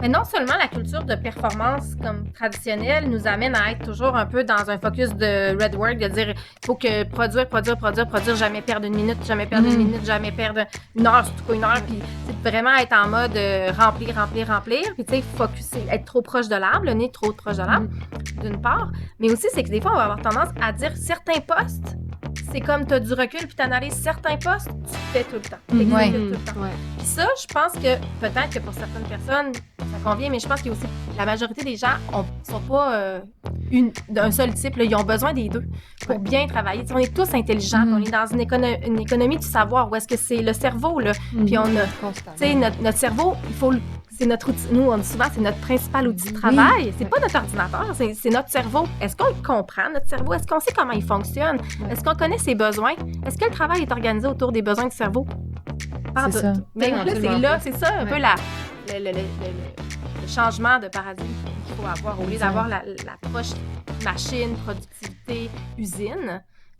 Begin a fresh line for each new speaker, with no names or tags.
Mais non seulement la culture de performance comme traditionnelle nous amène à être toujours un peu dans un focus de red work, de dire il faut que produire, jamais perdre une minute, jamais perdre une minute, jamais perdre une heure, surtout pas une heure, puis c'est vraiment être en mode remplir, puis tu sais, focuser, être trop proche de l'arbre, le nez trop proche de l'arbre, d'une part, mais aussi c'est que des fois on va avoir tendance à dire certains postes, c'est comme tu as du recul puis tu analyses certains postes, tu fais tout le temps. Tout le temps.
Ouais.
Puis ça, je pense que peut-être que pour certaines personnes, ça convient, mais je pense qu'il y a aussi la majorité des gens sont pas d'un seul type. Là, ils ont besoin des deux pour bien travailler. T'sais, on est tous intelligents. On est dans une économie du savoir. Où est-ce que c'est le cerveau? Là? Puis on a notre cerveau, c'est notre outil. Nous, souvent, c'est notre principal outil de travail. C'est pas notre ordinateur, c'est notre cerveau. Est-ce qu'on le comprend, notre cerveau? Est-ce qu'on sait comment il fonctionne? Est-ce qu'on connaît ses besoins? Est-ce que le travail est organisé autour des besoins du cerveau?
C'est ça.
Mais c'est ça un peu le changement de paradigme qu'il faut avoir. Au lieu d'avoir l'approche machine, productivité, usine,